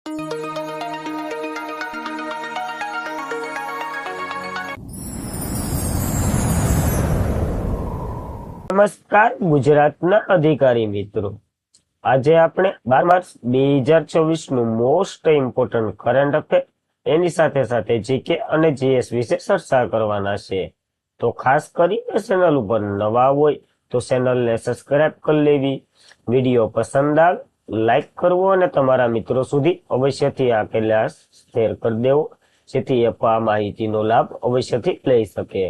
નમસ્કાર ગુજરાતના અધિકારી મિત્રો, આજે આપણે 12 માર્ચ 2024 નું મોસ્ટ ઇમ્પોર્ટન્ટ કરંટ અફેર એની સાથે સાથે જીકે અને જીએસ વિશે ચર્ચા કરવાના છે। તો ખાસ કરીને ચેનલ ઉપર નવા હોય તો ચેનલને સબસ્ક્રાઇબ કરી લેવી, વિડીયો પસંદ આવે લાઈક કરવો અને તમારા મિત્રો સુધી અવશ્યથી આ ક્લાસ શેર કરી દેવો, જેથી એ આ માહિતીનો લાભ અવશ્યથી લઈ શકે।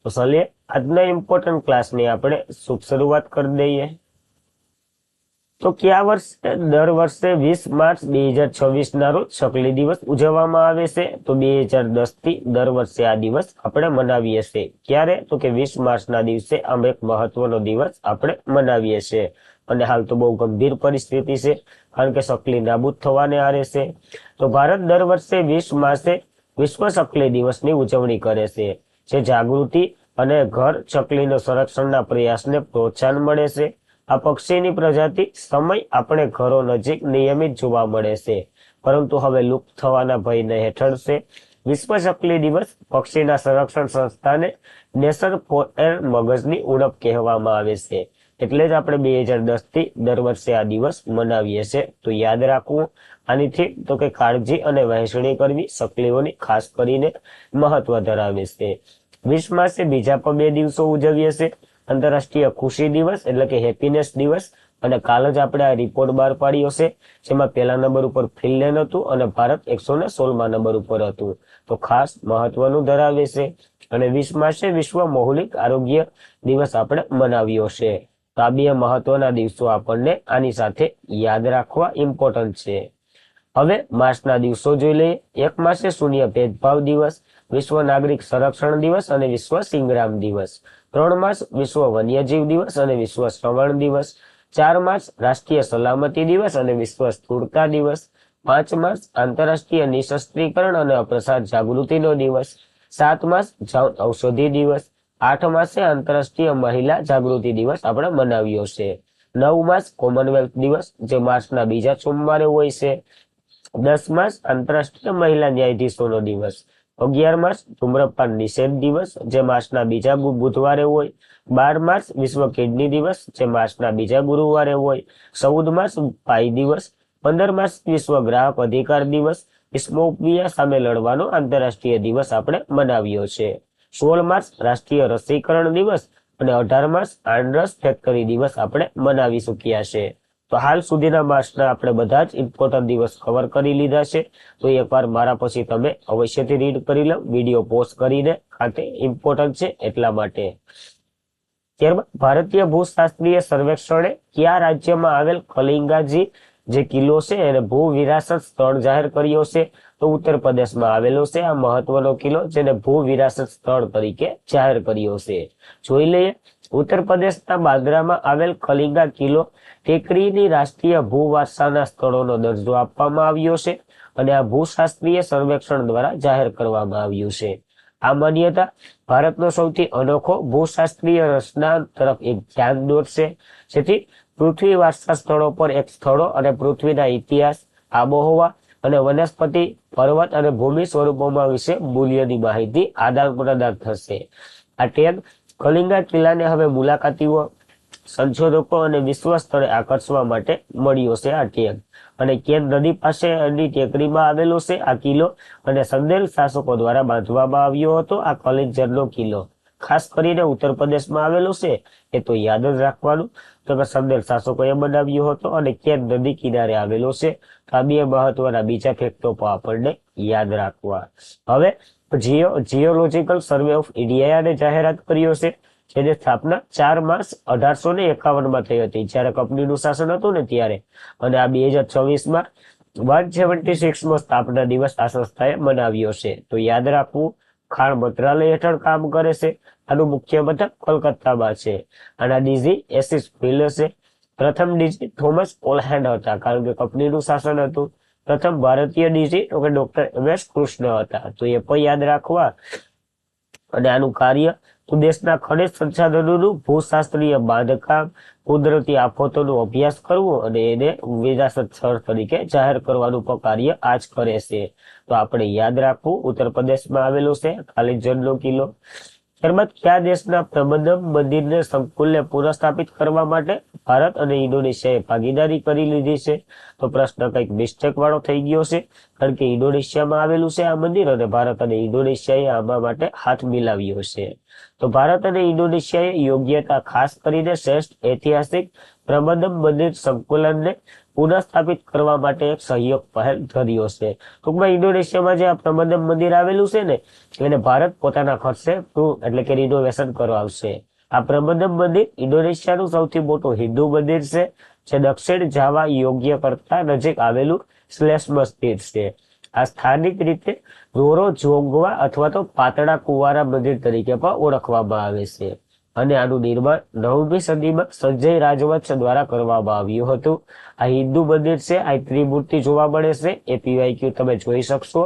તો ચાલીએ આજના ઇમ્પોર્ટન્ટ ક્લાસની આપણે શુભ શરૂઆત કરી દઈએ। તો કયા વર્ષે દર વર્ષે 20 માર્ચ 2026 ના રોજ શકલી દિવસ ઉજવવામાં આવે છે? તો 2010 થી દર વર્ષે આ દિવસ આપણે મનાવીએ છીએ। ક્યારે? તો કે 20 માર્ચના દિવસે આમ એક મહત્વનો દિવસ આપણે મનાવીએ છીએ અને હાલ તો બહુ ગંભીર પરિસ્થિતિ છે, કારણ કે શકલી નાબૂદ થવાને આરે છે। તો ભારત દર વર્ષે 20 માર્ચે વિશ્વ શકલી દિવસની ઉજવણી કરે છે, જે જાગૃતિ અને ઘર ચકલીના સંરક્ષણના પ્રયાસને પ્રોત્સાહન મળે છે। આ પક્ષીની પ્રજાતિ સમય આપણે ઘરો નજીક નિયમિત જોવા મળે છે, પરંતુ હવે લુપ્ત થવાના ભયને હેઠળ છે। વિશ્વ ચકલી દિવસ પક્ષીના સંરક્ષણ સંસ્થાને નેશન ફોર એર મગજની ઉણપ કહેવામાં આવે છે, એટલે જ આપણે 2010 થી દર વર્ષે આ દિવસ મનાવીએ છીએ। તો યાદ રાખવું આનીથી તો કે કાળજી અને વહેંચણી કરવી ચકલીઓની ખાસ કરીને મહત્વ ધરાવે છે। 20 માર્ચે બીજા પણ 2 દિવસો ઉજવીએ છીએ, આંતરરાષ્ટ્રીય ખુશી દિવસ એટલે કે હેપીનેસ દિવસ, અને કાલ જ આપણે આ રિપોર્ટ બહાર પાડ્યો છે, જેમાં પહેલા નંબર ઉપર ફિનલેન્ડ હતું અને ભારત 116મા નંબર ઉપર હતું, તો ખાસ મહત્વનું ધરાવે છે। અને 20 માર્ચે વિશ્વ મૌલિક આરોગ્ય દિવસ આપણે મનાવ્યો છે। તો આ 2 મહત્વના દિવસો આપણને આની સાથે યાદ રાખવા ઇમ્પોર્ટન્ટ છે। હવે માર્ચના દિવસો જોઈ લઈએ। 1 માર્ચે શૂન્ય ભેદભાવ દિવસ, વિશ્વ નાગરિક સંરક્ષણ દિવસ અને વિશ્વ સંગ્રામ દિવસ। 3 માર્ચ વિશ્વ વન્યજીવ દિવસ અને વિશ્વ શ્રવણ દિવસ। 4 માર્ચ રાષ્ટ્રીય સલામતી દિવસ અને વિશ્વ સ્થૂળતા દિવસ। 5 માર્ચ આંતરરાષ્ટ્રીય નિશસ્ત્રીકરણ અને અપ્રસાર જાગૃતિનો દિવસ। 7 માર્ચ જન ઔષધિ દિવસ। 8 માર્ચે આંતરરાષ્ટ્રીય મહિલા જાગૃતિ દિવસ આપણે મનાવ્યો છે। 9 માર્ચ કોમનવેલ્થ દિવસ, જે માર્ચના બીજા સોમવારે હોય છે। 10 માર્ચ આંતરરાષ્ટ્રીય મહિલા ન્યાયાધીશોનો દિવસ। 11 માર્ચ ધૂમ્રપાન નિષેધ દિવસ, જે માર્ચના બીજા બુધવારે હોય। 12 માર્ચ વિશ્વ કિડની દિવસ, જે માર્ચના બીજા ગુરુવારે હોય। 14 માર્ચ પાઈ દિવસ। 15 માર્ચ વિશ્વ ગ્રાહક અધિકાર દિવસ, ઇસ્મોફિયા સામે લડવાનો આંતરરાષ્ટ્રીય દિવસ આપણે મનાવ્યો છે। 16 માર્ચ રાષ્ટ્રીય રસીકરણ દિવસ અને 18 માર્ચ આંડ્રસ ફેક્ટરી દિવસ આપણે મનાવી ચૂક્યા છે। તો હાલ સુધીના માર્ચના આપણે બધા જ ઇમ્પોર્ટન્ટ દિવસ કવર કરી લીધા છે, તો એકવાર મારા પછી તમે અવશ્યથી રીડ કરી લો, વિડીયો પોઝ કરીને, કારણ કે ઇમ્પોર્ટન્ટ છે એટલા માટે। ત્યારબાદ ભારતીય ભૂશાસ્ત્રીય સર્વેક્ષણે કયા રાજ્યમાં આવેલ કલિંગાજી જે કિલ્લો છે એને ભૂ વિરાસત સ્થળ જાહેર કર્યો છે? તો ઉત્તર પ્રદેશમાં આવેલો છે આ મહત્વનો કિલ્લો, જેને ભૂ વિરાસત સ્થળ તરીકે જાહેર કર્યો છે। જોઈ લઈએ, ઉત્તર પ્રદેશના બાંદ્રામાં આવેલ કલિંગા કિલ્લો ટેકરીની રાષ્ટ્રીય ભૂ વારસાના સ્થળોનો દરજ્જો આપવામાં આવ્યો છે અને આ ભૂશાસ્ત્રીય સર્વેક્ષણ દ્વારા જાહેર કરવામાં આવ્યું છે। આ માન્યતા ભારતનો સૌથી અનોખો ભૂશાસ્ત્રીય રચના તરફ એક ધ્યાન દોરશે, જેથી પૃથ્વી વારસા સ્થળો પર એક સ્થળો અને પૃથ્વીના ઇતિહાસ, આબોહવા અને વનસ્પતિ, પર્વત અને ભૂમિ સ્વરૂપોમાં વિશે મૂલ્યની માહિતી આદાન પ્રદાન થશે। આ ટેગ કલિંગા કિલ્લાને હવે મુલાકાતીઓ, સંશોધકો અને વિશ્વ સ્તરે આકર્ષવા માટે મળ્યો છે આ ટેગ, અને કેન નદી પાસેની ટેકરીમાં આવેલો છે આ કિલ્લો, અને સંદેલ શાસકો દ્વારા બાંધવામાં આવ્યો હતો આ કલિંજરનો કિલ્લો। ખાસ કરીને ઉત્તર પ્રદેશમાં આવેલો છે, એ તો યાદ જ રાખવાનું, તો કે સંદેલ શાસકોએ બનાવ્યો હતો અને કેન નદી કિનારે આવેલો છે। તો આ 2 મહત્વના બીજા ફેક્ટો પણ આપણને યાદ રાખવા। હવે જીઓલોજીકલ સર્વે ઓફ ઇન્ડિયાએ જાહેરાત કર્યો છે, જેની સ્થાપના 4 માર્ચ 1851માં થઈ હતી, જ્યારે કંપનીનું શાસન હતું ને ત્યારે, અને આ 2026માં 176મો સ્થાપના દિવસ આ સંસ્થાએ મનાવ્યો છે। તો યાદ રાખવું, ખાણ મંત્રાલય હેઠળ કામ કરે છે, આનું મુખ્ય મથક કોલકાતામાં છે, આના ડીજી એસિસ ફિલ્ડ છે। પ્રથમ ડીજી થોમસ ઓલહેન્ડ હતા, કારણ કે કંપનીનું શાસન હતું। પ્રથમ ભારતીય ડીજી તો કે ડોક્ટર MS કૃષ્ણ હતા, તો એ પણ યાદ રાખવા। અને આનું કાર્ય તો દેશના ખનિજ સંસાધનોનું ભૂશાસ્ત્રીય બાંધકામ, કુદરતી આફતોનો અભ્યાસ કરવો અને એને વિરાસત સ્થળ તરીકે જાહેર કરવાનું પણ કાર્ય આ જ કરે છે. તો આપણે યાદ રાખવું, ઉત્તર પ્રદેશમાં આવેલું છે ખાલીજનનો કિલ્લો. ત્યારબાદ કયા દેશના પ્રબંધમ મંદિરને સંકુલને પુનઃસ્થાપિત કરવા માટે ભારત અને ઇન્ડોનેશિયાએ ભાગીદારી કરી લીધી છે? તો પ્રશ્ન કંઈક મિસ્ટેક વાળો થઈ ગયો છે, કારણ કે ઇન્ડોનેશિયામાં આવેલું છે આ મંદિર અને ભારત અને ઇન્ડોનેશિયાએ આમાં માટે હાથ મિલાવ્યો છે. તો ભારત અને ઇન્ડોનેશિયાએ યોગ્યતા ખાસ કરીને શ્રેષ્ઠ ઐતિહાસિક પ્રબંધમ મંદિર સંકુલનને પુનઃસ્થાપિત કરવા માટે એક સહયોગ પહેલ ધર્યો છે. ટૂંકમાં ઇન્ડોનેશિયામાં જે આ પ્રબંધમ મંદિર આવેલું છે ને, એને ભારત પોતાના ખર્ચે એટલે કે રિનોવેશન કરાવશે. આ પ્રબંધમ મંદિર ઇન્ડોનેશિયાનું સૌથી મોટું હિન્દુ મંદિર છે, જે દક્ષિણ જાવા યોગ્ય કરતા નજીક આવેલું શ્લેષમ સ્થિત છે. આ સ્થાનિક રીતે રોરો જોગવા અથવા તો પાતળા કુંવારા મંદિર તરીકે પણ ઓળખવામાં આવે છે અને આનું નિર્માણ 9મી સદીમાં સંજય રાજવંશ દ્વારા કરવામાં આવ્યું હતું. આ હિન્દુ મંદિર છે, આ ત્રિમૂર્તિ જોવા મળે છે. એ પીવાયક્યુ તમે જોઈ શકશો.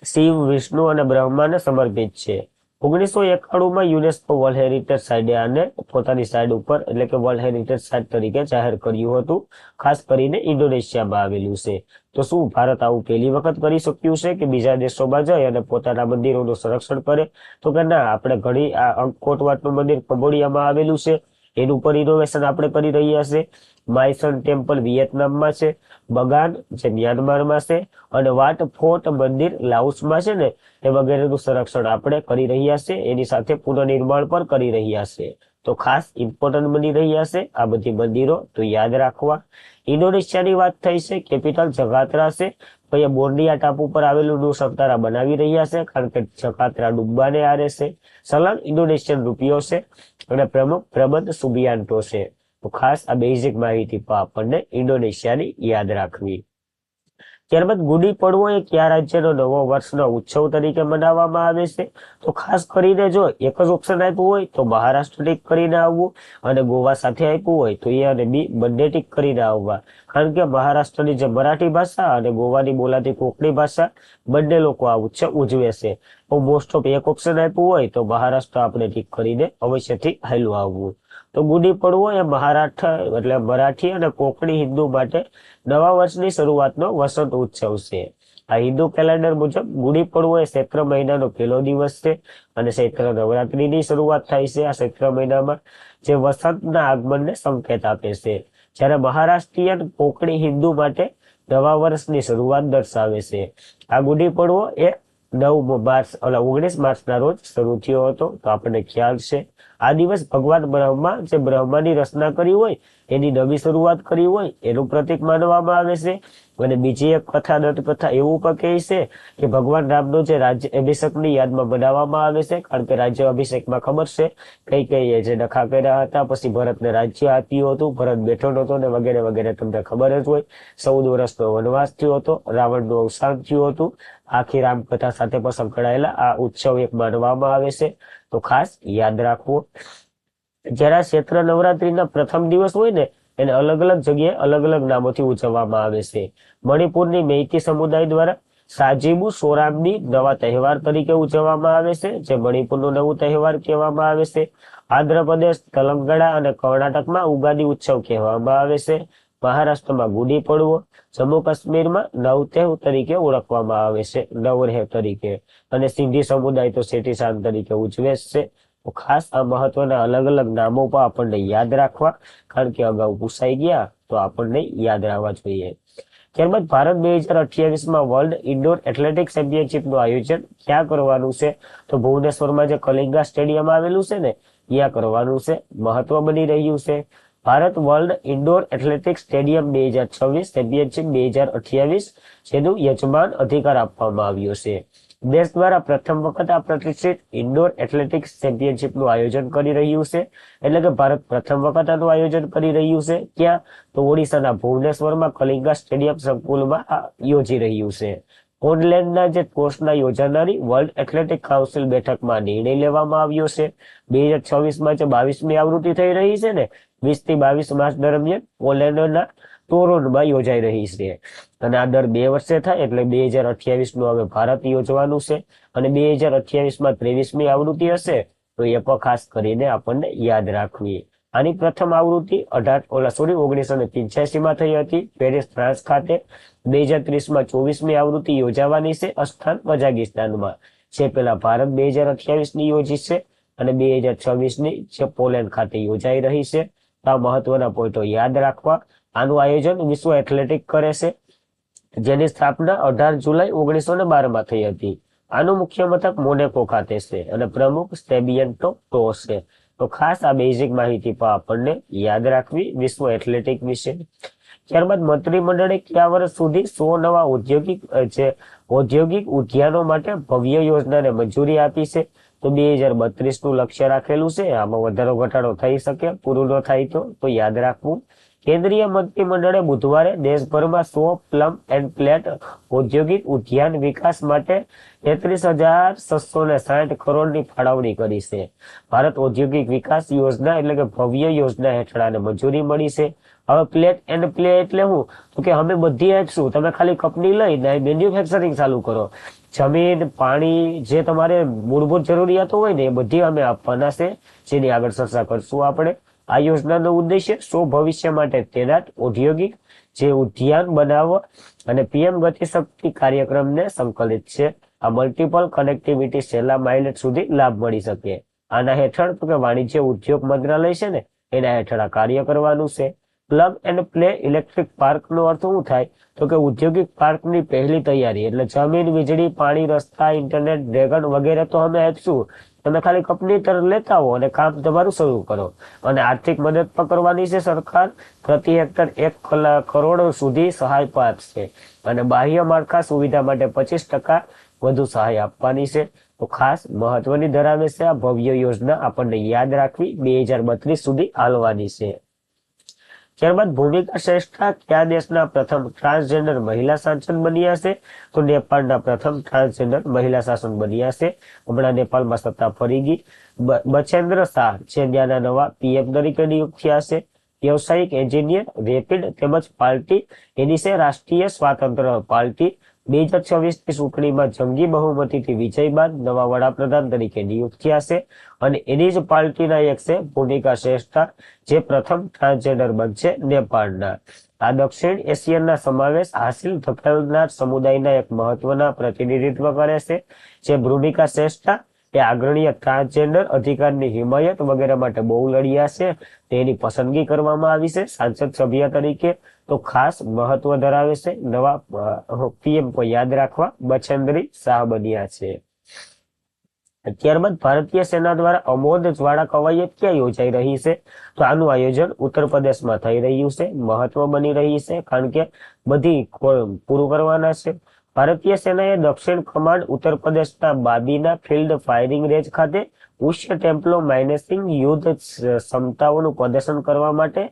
શિવ, વિષ્ણુ અને બ્રહ્માને સમર્પિત છે. 1991માં યુનેસ્કો વર્લ્ડ હેરિટેજ સાઇટે આને પોતાની સાઇટ ઉપર એટલે કે વર્લ્ડ હેરિટેજ સાઇટ તરીકે જાહેર કર્યું હતું. ખાસ કરીને ઇન્ડોનેશિયામાં આવેલું છે. તો શું ભારત આવું પહેલી વખત કરી શક્યું છે કે બીજા દેશોમાં જઈ અને પોતાના મંદિરોનું સંરક્ષણ કરે? તો કે ના, આપણે ઘણી આ અંકોટ વાટનું મંદિર કંબોડિયામાં આવેલું છે, એનું પર ઇનોવેશન આપણે કરી રહ્યા છે. માયસન ટેમ્પલ વિયેતનામમાં છે, બગાન જે મ્યાનમારમાં છે અને વાટ ફોર્ટ મંદિર લાઓસમાં છે ને, એ વગેરેનું સંરક્ષણ આપણે કરી રહ્યા છે. એની સાથે પુનઃનિર્માણ પણ કરી રહ્યા છે. તો ખાસ ઇમ્પોર્ટન્ટ બની રહ્યા છે આ બધી મંદિરો, તો યાદ રાખવા. ઇન્ડોનેશિયાની વાત થઈ છે, કેપિટલ જકાર્તા છે. તો એ બોર્નિયા ટાપુ પર આવેલું નુસંતારા બનાવી રહ્યા છે, કારણ કે જકાર્તા ડૂબવાને આરે છે. ચલણ ઇન્ડોનેશિયન રૂપિયો છે અને પ્રમુખ પ્રબંધ સુબિયાન્ટો છે. તો ખાસ આ બેઝિક માહિતી પણ આપણને ઇન્ડોનેશિયાની યાદ રાખવી. ત્યારબાદ ગુડી પડવો એ કયા રાજ્યનો નવો વર્ષનો ઉત્સવ તરીકે મનાવવામાં આવે છે? તો ખાસ કરીને જો એક જ ઓપ્શન આપ્યું હોય તો મહારાષ્ટ્ર ટીક કરીને આવવું, અને ગોવા સાથે આપ્યું હોય તો એ અને બી બંને ટીક કરીને આવવા. કારણ કે મહારાષ્ટ્રની જે મરાઠી ભાષા અને ગોવાની બોલાતી કોંકણી ભાષા બંને લોકો આ ઉત્સવ ઉજવે છે. તો મોસ્ટ ઓફ એક ઓપ્શન આપ્યું હોય તો મહારાષ્ટ્ર આપણે ટીક કરીને અવશ્યથી હાલ્યું આવવું. તો ગુડી પડવો એ મહારાષ્ટ્ર એટલે મરાઠી અને કોંકણી હિન્દુ માટે નવા વર્ષની શરૂઆતનો વસંત ઉત્સવ છે. આ હિન્દુ કેલેન્ડર મુજબ ગુડી પડવો એ ચૈત્ર મહિનાનો પહેલો દિવસ છે અને ચૈત્ર નવરાત્રીની શરૂઆત થાય છે આ ચૈત્ર મહિનામાં, જે વસંતના આગમનને સંકેત આપે છે. જ્યારે મહારાષ્ટ્રીયન કોંકણી હિન્દુ માટે નવા વર્ષની શરૂઆત દર્શાવે છે. આ ગુડી પડવો એ 19 માર્ચના રોજ શરૂ થયો હતો, તો આપણને ખ્યાલ છે. આ દિવસ ભગવાન બ્રહ્મા જે બ્રહ્માની રચના કરી હોય એની નવી શરૂઆત કરી હોય એનું પ્રતીક માનવામાં આવે છે. અને બીજી એક કથા, દંતકથા એવું પણ કહે છે કે ભગવાન રામનો જે રાજ્ય અભિષેકની યાદમાં બનાવવામાં આવે છે, કારણ કે રાજ્ય અભિષેકમાં ખબર છે કઈ કઈ જે ડખા કર્યા હતા, પછી ભરતને રાજ્ય આપ્યું હતું, ભરત બેઠો નહોતો ને વગેરે વગેરે તમને ખબર જ હોય. 14 વર્ષનો વનવાસ થયો હતો, રાવણનું અવસાન થયું હતું. આખી રામકથા સાથે પણ સંકળાયેલા આ ઉત્સવ એક માનવામાં આવે છે, તો ખાસ યાદ રાખવું. જયારે ચૈત્ર નવરાત્રીના પ્રથમ દિવસ હોય ને, એને અલગ અલગ જગ્યાએ અલગ અલગ નામોથી ઉજવવામાં આવે છે. મણિપુરની મેઈતી સમુદાય દ્વારા સાજીબુ સોરામની નવા તહેવાર તરીકે ઉજવવામાં આવે છે, જે મણિપુરનું નવું તહેવાર કહેવામાં આવે છે. આંધ્રપ્રદેશ, તેલંગાણા અને કર્ણાટકમાં ઉગાદી ઉત્સવ કહેવામાં આવે છે. મહારાષ્ટ્રમાં ગુડી પડવો, જમ્મુ કાશ્મીરમાં નવતેહ તરીકે ઓળખવામાં આવે છે, નવરેહ તરીકે, અને સિંધી સમુદાય તો ચેટીચાંદ તરીકે ઉજવે છે. તો ખાસ આ મહત્વના અલગ અલગ નામો પણ આપણને યાદ રાખવા, કારણ કે અગાઉ પૂછાઈ ગયા તો આપણને યાદ રાખવા જોઈએ. ત્યારબાદ ભારત 2028માં વર્લ્ડ ઇન્ડોર એથ્લેટિક ચેમ્પિયનશિપનું આયોજન ક્યાં કરવાનું છે? તો ભુવનેશ્વરમાં જે કલિંગા સ્ટેડિયમ આવેલું છે ને, ત્યાં કરવાનું છે. મહત્વ બની રહ્યું છે. Bharat world indoor athletics stadium 2026 championship 2028 જેનું યજમાન અધિકાર આપવામાં આવ્યો છે. દેશ દ્વારા પ્રથમ વખત આ પ્રતિષ્ઠિત ઇન્ડોર એથ્લેટિક્સ ચેમ્પિયનશિપનું આયોજન કરી રહ્યું છે. એટલે કે ભારત પ્રથમ વખત આનું આયોજન કરી રહ્યું છે. ક્યાં? તો ઓડિશાના ભુવનેશ્વરમાં કલિંગા સ્ટેડિયમ સંકુલમાં યોજી રહ્યું છે. પોલેન્ડના જે ટોચના યોજાનારી વર્લ્ડ એથ્લેટિક કાઉન્સિલ બેઠકમાં નિર્ણય લેવામાં આવ્યો છે. 2026માં જે 22મી આવૃત્તિ થઈ રહી છે ને, 20 થી 22 માર્ચ દરમિયાન પોલેન્ડના ટોરોન્ટોમાં યોજાઈ રહી છે. અને આ દર 2 વર્ષે થાય, એટલે 2028નું હવે ભારત યોજવાનું છે. અને 2028માં 23મી આવૃત્તિ હશે તો એ પણ ખાસ કરીને આપણને યાદ રાખવી. આની પ્રથમ આવૃત્તિ 1985 માં થઈ હતી પેરિસ ફ્રાન્સ ખાતે. 2030માં 24મી આવૃત્તિ યોજાવાની છે અસ્થાન કઝાકિસ્તાનમાં. જે પેલા ભારત 2028ની યોજી છે અને 2026ની જે પોલેન્ડ ખાતે યોજાઈ રહી છે. આ મહત્વના પોઈન્ટો યાદ રાખવા. આનું આયોજન વિશ્વ એથ્લેટિક કરે છે, જેની સ્થાપના 18 જુલાઈ 1912માં થઈ હતી. આનું મુખ્ય મથક મોનેકો ખાતે છે અને પ્રમુખ સેબિયન ટો છે. તો ખાસ આ બેઝિક માહિતી પણ આપણને યાદ રાખવી વિશ્વ એથ્લેટિક વિશે. ત્યારબાદ મંત્રીમંડળે કયા વર્ષ સુધી 100 નવા ઔદ્યોગિક ઉદ્યાનો માટે ભવ્ય યોજનાને મંજૂરી આપી છે? તો 2032નું લક્ષ્ય રાખેલું છે. આમાં વધારો ઘટાડો થઈ શકે, પૂરું ન થાય તો યાદ રાખવું. કેન્દ્રીય મંત્રીમંડળે બુધવારે દેશભરમાં 100 પ્લમ એન્ડ પ્લેટ ઔદ્યોગિક ઉદ્યાન વિકાસ માટે 33,660 કરોડની ફાળવણી કરી છે. ભારત ઔદ્યોગિક વિકાસ યોજના એટલે કે ભવ્ય યોજના હેઠળ આને મંજૂરી મળી છે. હવે પ્લેટ એન્ડ પ્લે એટલે શું? તો કે અમે બધી આપશું, તમે ખાલી કંપની લઈને મેન્યુફેક્ચરિંગ ચાલુ કરો. જમીન, પાણી, જે તમારે મૂળભૂત જરૂરિયાતો હોય ને એ બધી અમે આપવાના છે, જેની આગળ ચર્ચા કરશું આપણે. આ યોજનાનો ઉદ્દેશ્ય ભવિષ્ય માટે તૈનાત ઔદ્યોગિક જે ઉદ્યાન બનાવવા અને પીએમ ગતિશક્તિ કાર્યક્રમને સંકલિત છે. આ મલ્ટિપલ કનેક્ટિવિટી છેલ્લા માઇલેજ સુધી લાભ મળી શકે. આના હેઠળ તો કે વાણિજ્ય ઉદ્યોગ મંત્રાલય છે ને એના હેઠળ આ કાર્ય કરવાનું છે. Plug and play electric park નો અર્થ શું થાય? તો કે ઔદ્યોગિક પાર્કની પહેલી તૈયારી એટલે જમીન, વીજળી, પાણી, રસ્તા, ઇન્ટરનેટ, ડ્રેગન વગેરે તો અમે આપશું, તમે ખાલી કંપની તરફ લેતા હો અને કામ તમારું શરૂ કરો. અને આર્થિક મદદ પણ કરવાની છે સરકાર. પ્રતિ હેક્ટર 1 કરોડ સુધી સહાય પણ આપશે અને બાહ્ય માળખા સુવિધા માટે 25% વધુ સહાય આપવાની છે. તો ખાસ મહત્વની ધરાવે છે આ ભવ્ય યોજના, આપણને યાદ રાખવી. 2032 સુધી હાલવાની છે. ત્યારબાદ ભૂમિકા શ્રેષ્ઠા કયા દેશના પ્રથમ ટ્રાન્સજેન્ડર મહિલા સાંસદ બન્યા છે? તો નેપાળના પ્રથમ ટ્રાન્સજેન્ડર મહિલા શાસન બન્યા છે. હમણાં નેપાળમાં સત્તા ફરી ગઈ. બચેન્દ્ર શાહ જે ત્યાંના નવા પીએમ તરીકે નિયુક્ત થયા છે. વ્યવસાયિક એન્જિનિયર, રેપિડ તેમજ પાર્ટી એની છે રાષ્ટ્રીય સ્વાતંત્ર્ય પાર્ટી. 2026ની ચૂંટણીમાં જંગી બહુમતીથી વિજય બાદ નવા વડાપ્રધાન તરીકે નિયુક્ત થયા છે અને એની જ પાર્ટીના એક છે ભૂમિકા શ્રેષ્ઠા, જે પ્રથમ ટ્રાન્સજેન્ડર બનશે નેપાળના. આ દક્ષિણ એશિયનના સમાવેશ હાસિલ ધકેલનાર સમુદાયના એક મહત્વના પ્રતિનિધિત્વ કરે છે. જે ભૂમિકા શ્રેષ્ઠા એ આગ્રણીય ટ્રાન્સજેન્ડર અધિકારની હિમાયત વગેરે માટે બહુ લડ્યા છે. તેની પસંદગી કરવામાં આવી છે સાંસદ સભ્ય તરીકે. તો ખાસ મહત્વ ધરાવે છે. નવા પીએમ को યાદ રાખવા બચેન્દ્રી શાહ બન્યા છે. ત્યારબાદ ભારતીય સેના દ્વારા અમોદ જ્વાળા કવાયત ક્યાં યોજાઈ રહી છે? તો આનું આયોજન ઉત્તર પ્રદેશમાં થઈ રહ્યું છે. મહત્વ બની રહી છે કારણ કે બધી પૂરું કરવાના છે. ભારતીય સેનાએ દક્ષિણ કમાન્ડ ઉત્તર પ્રદેશના બાબીના ફિલ્ડ ફાયરિંગ રેન્જ ખાતે ઉચ્ચ ટેમ્પ્લો માઇનેસિંગ યુદ્ધ ક્ષમતાઓનું પ્રદર્શન કરવા માટે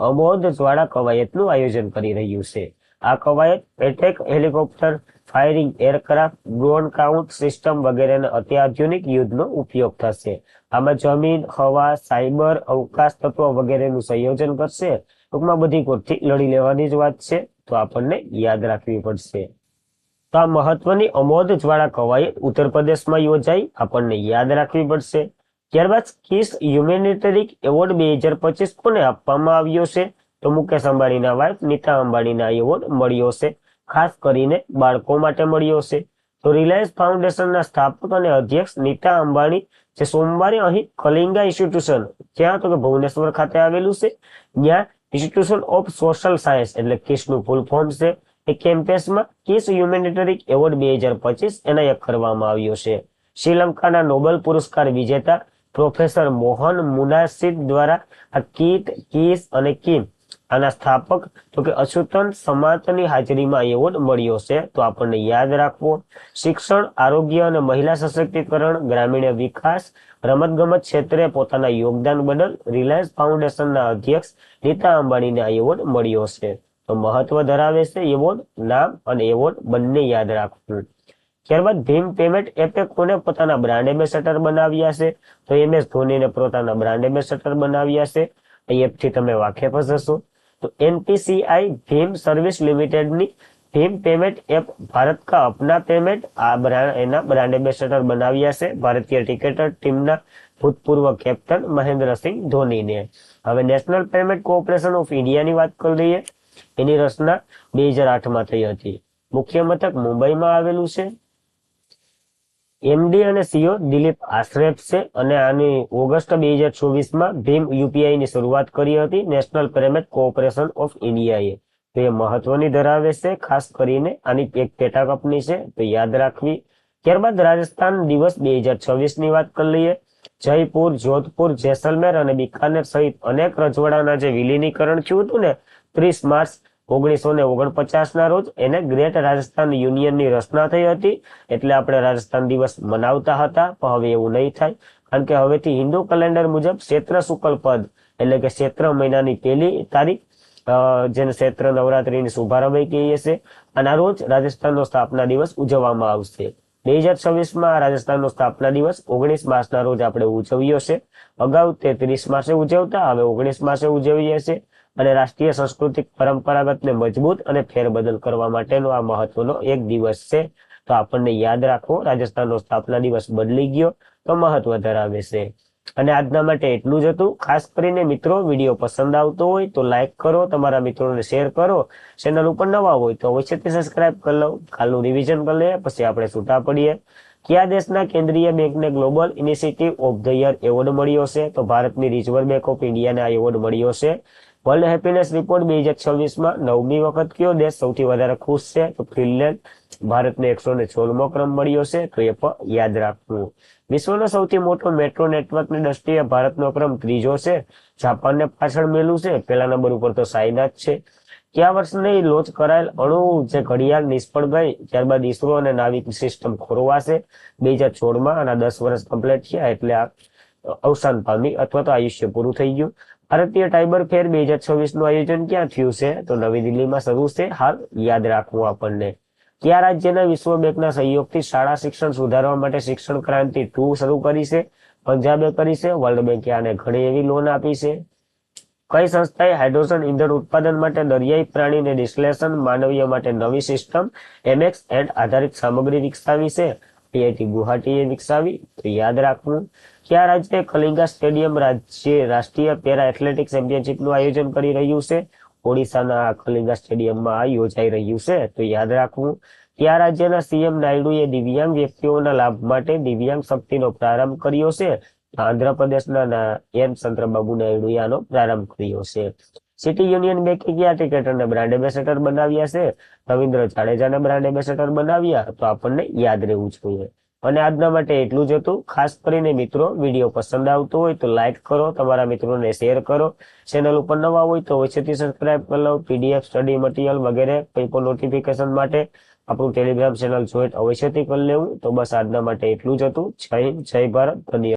અમોદ જ્વાળા કવાયતનું આયોજન કરી રહ્યું છે. આ કવાયત attack helicopter, firing aircraft, drone count system વગેરેના અત્યાધુનિક યુદ્ધનો ઉપયોગ થશે. આમાં જમીન, હવા, સાયબર, અવકાશ તત્વ વગેરેનું સંયોજન કરશે. ટૂંકમાં બધી કોરથી લડી લેવાની જ વાત છે, તો આપણને યાદ રાખવી પડશે. તો આ મહત્વની અમોદ જ્વાળા કવાયત ઉત્તર પ્રદેશમાં યોજાઈ, આપણને યાદ રાખવી પડશે. ત્યારબાદ કિસ હ્યુમેનિટેરિક એવોર્ડ 2025 કોને આપવામાં આવ્યો છે? તો મુકેશ અંબાણીના વાઇફ નીતા અંબાણીના એવોર્ડ મળ્યો છે. ખાસ કરીને બાળકો માટે મળ્યો છે. તો રિલાયન્સ ફાઉન્ડેશનના સ્થાપક અને અધ્યક્ષ નીતા અંબાણી જે સોમવારે અહીં કલિંગા ઇન્સ્ટિટ્યુશન, જ્યાં તો કે ભુવનેશ્વર ખાતે આવેલું છે, ત્યાં ઇન્સ્ટિટ્યુશન ઓફ સોશિયલ સાયન્સ એટલે કિસનું ફૂલ ફોર્મ છે, એ કેમ્પસમાં કિસ હ્યુમેનિટેરિક એવોર્ડ 2025 એનાયત કરવામાં આવ્યો છે. શ્રીલંકાના નોબેલ પુરસ્કાર વિજેતા પ્રોફેસર મોહન મુનાસિદ દ્વારા આ કિસ અને કિમ આના સ્થાપક તો કે અચ્યુતન સમાતની હાજરીમાં એવોર્ડ મળ્યો છે. તો આપણને યાદ રાખવો. શિક્ષણ, આરોગ્ય અને મહિલા સશક્તિકરણ, ગ્રામીણ વિકાસ, રમતગમત ક્ષેત્રે પોતાના યોગદાન બદલ રિલાયન્સ ફાઉન્ડેશનના અધ્યક્ષ નીતા અંબાણીને આ એવોર્ડ મળ્યો છે. તો મહત્વ ધરાવે છે એવોર્ડ, નામ અને એવોર્ડ બંને યાદ રાખવું. ત્યારબાદ ભીમ પેમેન્ટ એપે કોને પોતાના બ્રાન્ડ એમ્બેસેડર બનાવ્યા છે? તો MS ધોનીને પોતાના બ્રાન્ડ એમ્બેસેડર બનાવ્યા છે. આ એપથી તમે વાકેફ જ હશો. તો NPCI ભીમ સર્વિસ લિમિટેડની ભીમ પેમેન્ટ એપ ભારત કા અપના પેમેન્ટ આ એના બ્રાન્ડ એમ્બેસેડર બનાવ્યા છે ભારતીય ક્રિકેટર ટીમના ભૂતપૂર્વ કેપ્ટન મહેન્દ્રસિંહ ધોનીને. હવે નેશનલ પેમેન્ટ કોર્પોરેશન ઓફ ઇન્ડિયાની વાત કરી લઈએ. એની રચના 2008માં થઈ હતી. મુખ્ય મથક મુંબઈમાં આવેલું છે. એમડી અને સીઓ દિલીપ આશ્રેફ છે અને આની ઓગસ્ટ 2024માં ભીમ યુપીઆઈ ની શરૂઆત કરી હતી નેશનલ પેમેન્ટ કોર્પોરેશન ઓફ ઇન્ડિયાએ. તો એ મહત્વની ધરાવે છે, ખાસ કરીને આની એક પેટા કંપની છે, તો યાદ રાખવી. ત્યારબાદ રાજસ્થાન દિવસ 2026ની વાત કરી લઈએ. જયપુર, જોધપુર, જેસલમેર અને બિકાનેર સહિત અનેક રજવાડાના જે વિલીનીકરણ થયું હતું ને 30 માર્ચ 1949ના રોજ એને ગ્રેટ રાજસ્થાન યુનિયનની રચના થઈ હતી. એટલે આપણે રાજસ્થાન દિવસ મનાવતા હતા, પણ હવે એવું નહીં થાય, કારણ કે હવેથી હિન્દુ કેલેન્ડર મુજબ ચૈત્ર શુક્લ પદ એટલે કે ચૈત્ર મહિનાની 1લી તારીખ જેને ચૈત્ર નવરાત્રીની શુભારંભ કહીએ છીએ, અને આ રોજ રાજસ્થાનનો સ્થાપના દિવસ ઉજવવામાં આવશે. 2026માં રાજસ્થાનનો સ્થાપના દિવસ 19 માર્ચના રોજ આપણે ઉજવ્યો છે. અગાઉ તે 30 માર્ચે ઉજવતા, હવે 19 માર્ચે ઉજવીએ છીએ. અને રાષ્ટ્રીય સાંસ્કૃતિક પરંપરાગતને મજબૂત અને ફેરબદલ કરવા માટેનો આ મહત્વનો એક દિવસ છે. તો આપણને યાદ રાખવો, રાજસ્થાનનો સ્થાપના દિવસ બદલી ગયો તો મહત્વ ધરાવે છે. અને આજના માટે એટલું જ હતું. ખાસ કરીને મિત્રો, વિડીયો પસંદ આવતો હોય તો લાઈક કરો, તમારા મિત્રોને શેર કરો. ચેનલ ઉપર નવા હોય તો અવશ્યથી સબસ્ક્રાઇબ કરી લો. કાલનું રિવિઝન કરી લઈએ, પછી આપણે છૂટા પડીએ. કયા દેશના કેન્દ્રીય બેંકને global initiative of the year award મળ્યો છે? તો ભારતની રિઝર્વ બેંક ઓફ ઇન્ડિયાને આ એવોર્ડ મળ્યો છે. વર્લ્ડ હેપીનેસ રિપોર્ટ 2026માં 9મી વખત કયો દેશ સૌથી વધારે ખુશ છે? તો ફિનલેન્ડ. ભારતને 116મો ક્રમ મળ્યો છે, તો એ પણ યાદ રાખવું. વિશ્વનો સૌથી મોટો મેટ્રો નેટવર્કની દ્રષ્ટિએ ભારતનો ક્રમ 3જો છે. જાપાનને પાછળ મેલું છે. પહેલા નંબર ઉપર તો ચાઇના જ છે. કયા વર્ષની લોન્ચ કરાયેલ અણુ જે ઘડિયાળ નિષ્ફળ ગઈ, ત્યારબાદ ઈસરો અને નાવિક સિસ્ટમ ખોરવાશે 2016માં. આના 10 વર્ષ કમ્પ્લીટ થયા એટલે આ અવસાન પામી અથવા તો આયુષ્ય પૂરું થઈ ગયું. ભારતીય ટાઈબર ફેર 2026નું આયોજન ક્યાં થયું છે? તો નવી દિલ્હીમાં શરૂ છે. હાલ યાદ રાખવું આપણને. કયા રાજ્યના વિશ્વ બેંકના સહયોગથી શાળા શિક્ષણ સુધારવા માટે શિક્ષણ ક્રાંતિ 2 શરૂ કરી છે? પંજાબે કરી છે. વર્લ્ડ બેંકે આને ઘણી એવી લોન આપી છે. કઈ સંસ્થાએ હાઇડ્રોજન ઇંધણ ઉત્પાદન માટે દરિયાઈ પ્રાણીને ડિસ્લેશન માનવીય માટે નવી સિસ્ટમ એમએક્સ એન્ડ આધારિત સામગ્રી વિકસાવી છે? આઈઆઈટી ગુવાહાટીએ વિકસાવી. તો યાદ રાખવું. કયા રાજ્ય કલિંગા સ્ટેડિયમ રાષ્ટ્રીય પેરા એથ્લેટિક્સ ચેમ્પિયનશિપનું આયોજન કરી રહ્યું છે? ઓડિશાના કલિંગા સ્ટેડિયમમાં આ યોજાઈ રહ્યું છે, તો યાદ રાખવું. કયા રાજ્યના સીએમ નાયડુએ દિવ્યાંગ વ્યક્તિઓના લાભ માટે દિવ્યાંગ શક્તિનો પ્રારંભ કર્યો છે? આંધ્રપ્રદેશના એન ચંદ્રબાબુ નાયડુએ આનો પ્રારંભ કર્યો છે. સિટી યુનિયન બેંકે કયા ક્રિકેટરને બ્રાન્ડ એમ્બેસેડર બનાવ્યા છે? રવિન્દ્ર જાડેજાને બ્રાન્ડ એમ્બેસેડર બનાવ્યા. તો આપણને યાદ રહેવું જોઈએ. અને આજના માટે એટલું જ હતું. ખાસ કરીને મિત્રો, વિડીયો પસંદ આવતો હોય તો લાઈક કરો, તમારા મિત્રોને શેર કરો. ચેનલ ઉપર નવા હોય તો અવશ્યથી સબસ્ક્રાઇબ કરી લો. પીડીએફ, સ્ટડી મટીરિયલ વગેરે કંઈ પણ નોટિફિકેશન માટે આપણું ટેલિગ્રામ ચેનલ જોઈન્ટ અવશ્યથી કરી લેવું. તો બસ આજના માટે એટલું જ હતું. જય હિન્દ, જય ભારત, ધન્યવાદ.